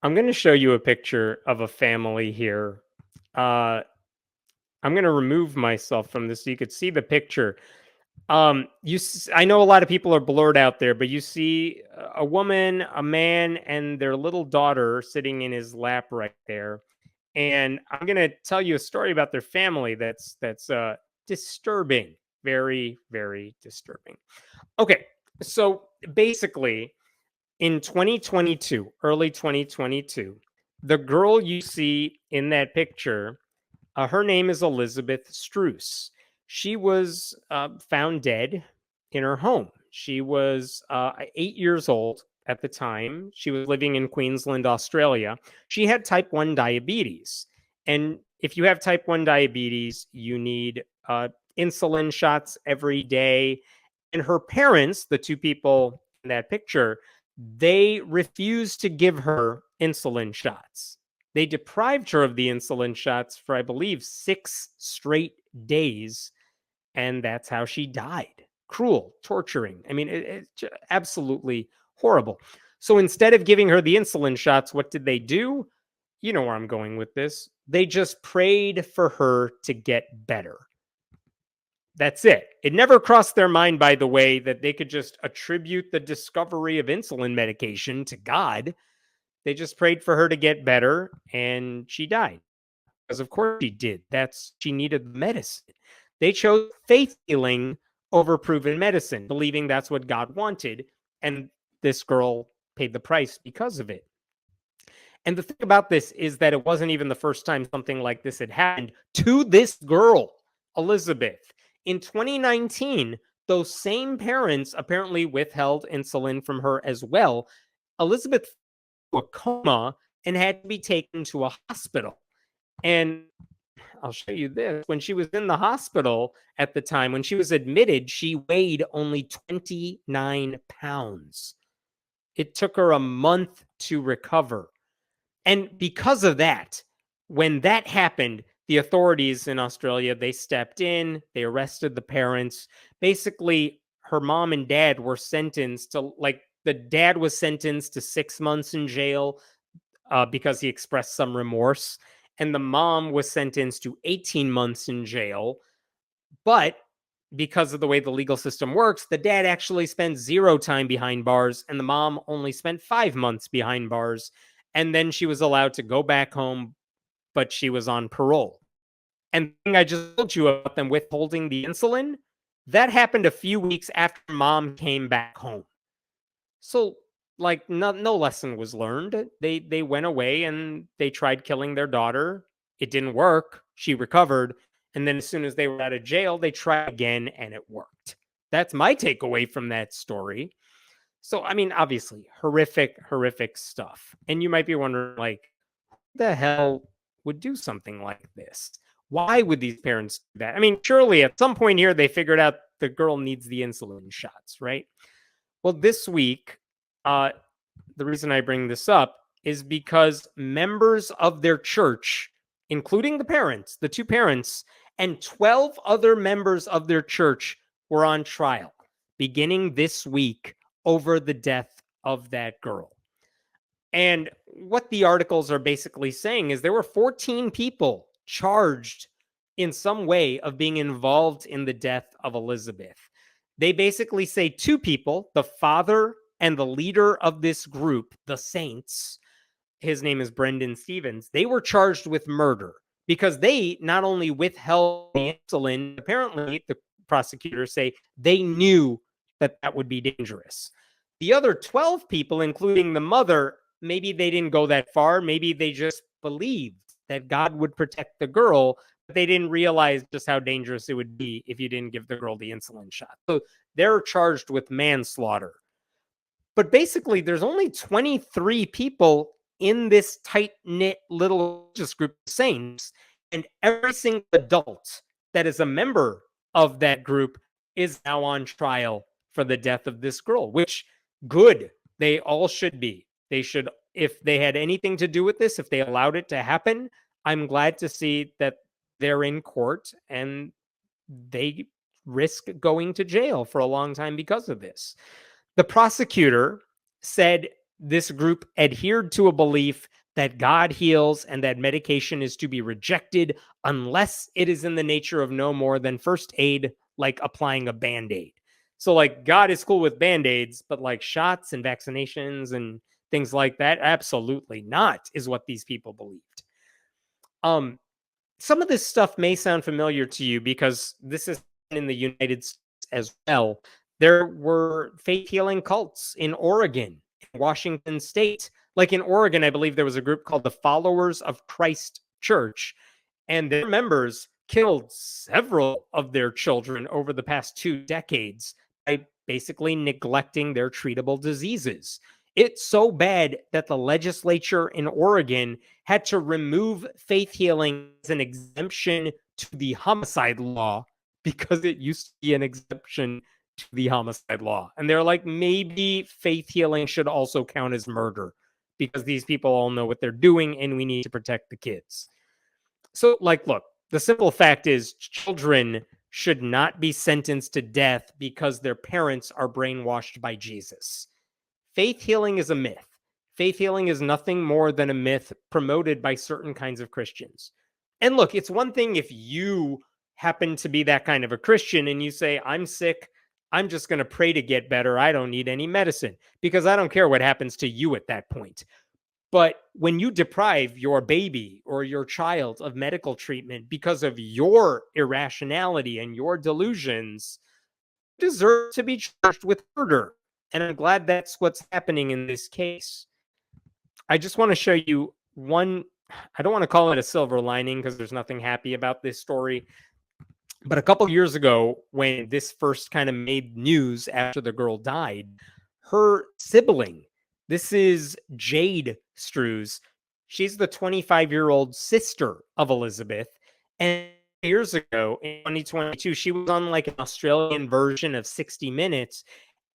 I'm going to show you a picture of a family here. Uh, I'm going to remove myself from this so you could see the picture. I know a lot of people are blurred out there, but you see a woman, a man, and their little daughter sitting in his lap right there. And I'm going to tell you a story about their family that's disturbing, very, very disturbing. Okay, so basically, in 2022, early 2022, the girl you see in that picture, her name is Elizabeth Struhs. She was found dead in her home. She was 8 years old at the time. She was living in Queensland, Australia. She had type 1 diabetes. And if you have type 1 diabetes, you need insulin shots every day. And her parents, the two people in that picture, they refused to give her insulin shots. They deprived her of the insulin shots for, I believe, 6 straight days. And that's how she died. Cruel, torturing. I mean, it's absolutely horrible. So instead of giving her the insulin shots, what did they do? You know where I'm going with this. They just prayed for her to get better. That's it. It never crossed their mind, by the way, that they could just attribute the discovery of insulin medication to God. They just prayed for her to get better, and she died. Because of course she did. She needed the medicine. They chose faith healing over proven medicine, believing that's what God wanted, and this girl paid the price because of it. And the thing about this is that it wasn't even the first time something like this had happened to this girl, Elizabeth. In 2019, those same parents apparently withheld insulin from her as well. Elizabeth fell into a coma and had to be taken to a hospital. And I'll show you this. When she was in the hospital at the time, when she was admitted, she weighed only 29 pounds. It took her a month to recover. And because of that, when that happened, the authorities in Australia, they stepped in, they arrested the parents. Basically, her mom and dad were sentenced to, like, the dad was sentenced to 6 months in jail because he expressed some remorse. And the mom was sentenced to 18 months in jail. But because of the way the legal system works, the dad actually spent 0 time behind bars, and the mom only spent 5 months behind bars. And then she was allowed to go back home, but she was on parole. And the thing I just told you about them withholding the insulin, that happened a few weeks after mom came back home. So, like, no lesson was learned. They went away and they tried killing their daughter. It didn't work. She recovered. And then as soon as they were out of jail, they tried again and it worked. That's my takeaway from that story. So, I mean, obviously, horrific, horrific stuff. And you might be wondering, like, who the hell would do something like this? Why would these parents do that? I mean, surely at some point here, they figured out the girl needs the insulin shots, right? Well, this week, uh, the reason I bring this up is because members of their church, including the parents, the two parents, and 12 other members of their church were on trial beginning this week over the death of that girl. And what the articles are basically saying is there were 14 people charged in some way of being involved in the death of Elizabeth. They basically say two people, the father and the leader of this group, the Saints, his name is Brendan Stevens, they were charged with murder because they not only withheld the insulin, apparently the prosecutors say they knew that that would be dangerous. The other 12 people, including the mother, maybe they didn't go that far. Maybe they just believed that God would protect the girl, but they didn't realize just how dangerous it would be if you didn't give the girl the insulin shot. So they're charged with manslaughter. But basically, there's only 23 people in this tight-knit little religious group of saints, and every single adult that is a member of that group is now on trial for the death of this girl, which good. They all should be. They should, if they had anything to do with this, if they allowed it to happen, I'm glad to see that they're in court and they risk going to jail for a long time because of this. The prosecutor said this group adhered to a belief that God heals and that medication is to be rejected unless it is in the nature of no more than first aid, like applying a band aid. So, like, God is cool with band aids, but like shots and vaccinations and things like that, absolutely not, is what these people believed. Some of this stuff may sound familiar to you because this is in the United States as well. There were faith healing cults in Oregon, in Washington State. Like in Oregon, I believe there was a group called the Followers of Christ Church, and their members killed several of their children over the past 2 decades by basically neglecting their treatable diseases. It's so bad that the legislature in Oregon had to remove faith healing as an exemption to the homicide law because it used to be an exemption to the homicide law. And they're like, maybe faith healing should also count as murder because these people all know what they're doing and we need to protect the kids. So, like, look, the simple fact is children should not be sentenced to death because their parents are brainwashed by Jesus. Faith healing is a myth. Faith healing is nothing more than a myth promoted by certain kinds of Christians. And look, it's one thing if you happen to be that kind of a Christian and you say, I'm sick, I'm just going to pray to get better. I don't need any medicine because I don't care what happens to you at that point. But when you deprive your baby or your child of medical treatment because of your irrationality and your delusions, you deserve to be charged with murder. And I'm glad that's what's happening in this case. I just want to show you one. I don't want to call it a silver lining because there's nothing happy about this story. But a couple years ago, when this first kind of made news after the girl died, her sibling, this is Jade Struhs, she's the 25-year-old sister of Elizabeth. And years ago, in 2022, she was on like an Australian version of 60 Minutes.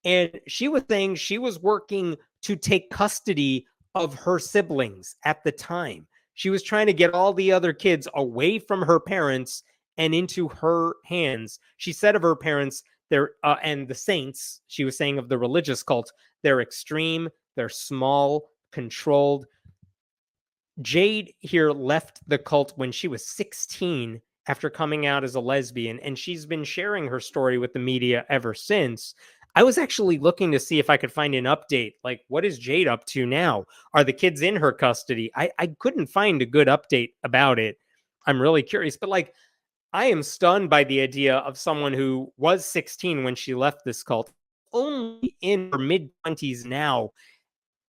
And she was saying she was working to take custody of her siblings at the time. She was trying to get all the other kids away from her parents and into her hands. She said of her parents, they're and the saints, she was saying of the religious cult, they're extreme, they're small, controlled. Jade here left the cult when she was 16 after coming out as a lesbian, and she's been sharing her story with the media ever since. I was actually looking to see if I could find an update. Like, what is Jade up to now? Are the kids in her custody? I couldn't find a good update about it. I'm really curious, but like, I am stunned by the idea of someone who was 16 when she left this cult, only in her mid 20s now,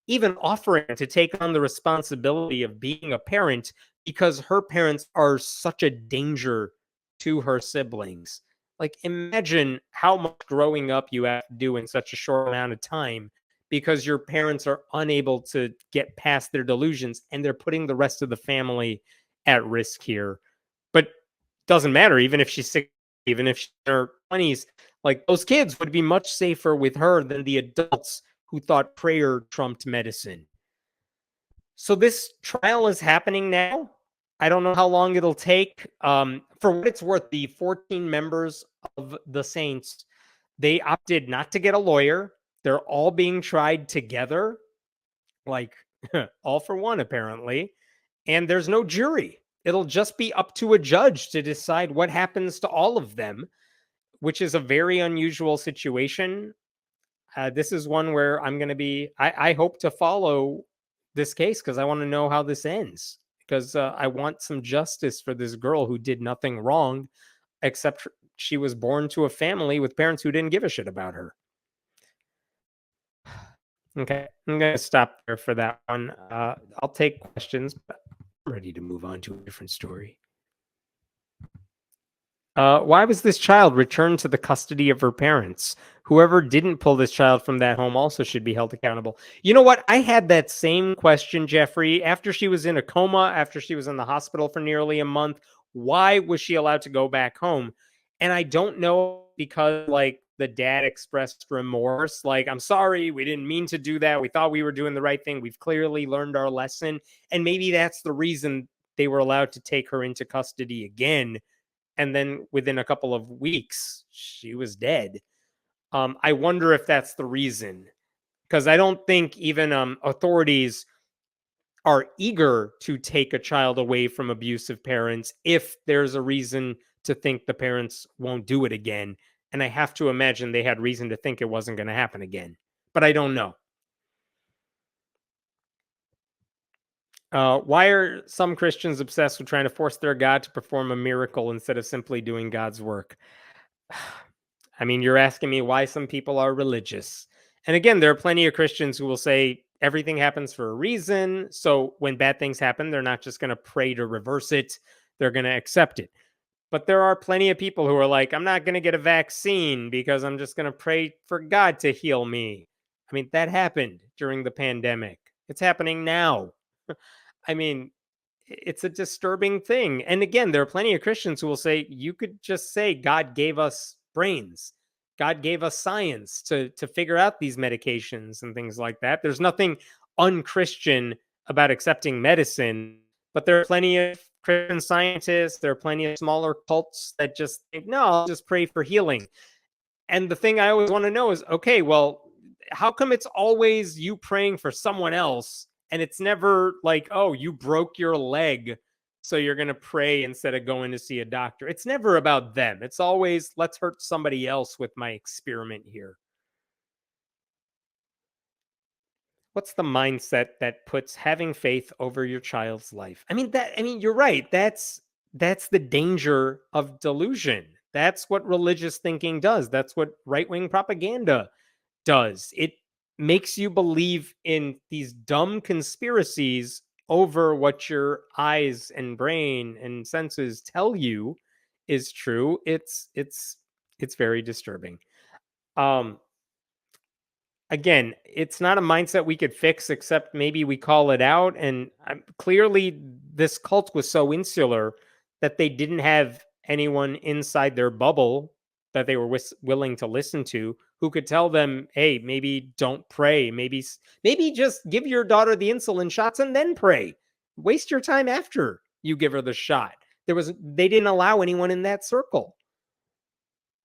even offering to take on the responsibility of being a parent because her parents are such a danger to her siblings. Like, imagine how much growing up you have to do in such a short amount of time because your parents are unable to get past their delusions and they're putting the rest of the family at risk here. But doesn't matter, even if she's sick, even if she's in her 20s, like those kids would be much safer with her than the adults who thought prayer trumped medicine. So this trial is happening now. I don't know how long it'll take. For what it's worth, the 14 members of the Saints, they opted not to get a lawyer. They're all being tried together, like all for one, apparently. And there's no jury. It'll just be up to a judge to decide what happens to all of them, which is a very unusual situation. This is one where I'm going to be, I hope to follow this case because I want to know how this ends. Because I want some justice for this girl who did nothing wrong, except she was born to a family with parents who didn't give a shit about her. Okay, I'm going to stop there for that one. I'll take questions, but I'm ready to move on to a different story. Why was this child returned to the custody of her parents? Whoever didn't pull this child from that home also should be held accountable. You know what? I had that same question, Jeffrey. After she was in a coma, after she was in the hospital for nearly a month, why was she allowed to go back home? And I don't know because, like, the dad expressed remorse. Like, I'm sorry, we didn't mean to do that. We thought we were doing the right thing. We've clearly learned our lesson. And maybe that's the reason they were allowed to take her into custody again. And then within a couple of weeks, she was dead. I wonder if that's the reason, because I don't think even authorities are eager to take a child away from abusive parents if there's a reason to think the parents won't do it again. And I have to imagine they had reason to think it wasn't going to happen again, but I don't know. Why are some Christians obsessed with trying to force their God to perform a miracle instead of simply doing God's work? I mean, you're asking me why some people are religious. And again, there are plenty of Christians who will say everything happens for a reason. So when bad things happen, they're not just going to pray to reverse it, they're going to accept it. But there are plenty of people who are like, I'm not going to get a vaccine because I'm just going to pray for God to heal me. I mean, that happened during the pandemic. It's happening now. I mean, it's a disturbing thing. And again, there are plenty of Christians who will say you could just say God gave us brains. God gave us science to figure out these medications and things like that. There's nothing unchristian about accepting medicine, but there are plenty of Christian scientists, there are plenty of smaller cults that just think, no, I'll just pray for healing. And the thing I always want to know is, okay, well, how come it's always you praying for someone else and it's never like, oh, you broke your leg, so you're going to pray instead of going to see a doctor? It's never about them. It's always, let's hurt somebody else with my experiment here. What's the mindset that puts having faith over your child's life? I mean, you're right. That's the danger of delusion. That's what religious thinking does. That's what right-wing propaganda does. It makes you believe in these dumb conspiracies over what your eyes and brain and senses tell you is true. It's very disturbing. Um Again, it's not a mindset we could fix except maybe we call it out. And clearly, this cult was so insular that they didn't have anyone inside their bubble that they were willing to listen to who could tell them, hey, maybe don't pray. Maybe just give your daughter the insulin shots and then pray. Waste your time after you give her the shot. They didn't allow anyone in that circle.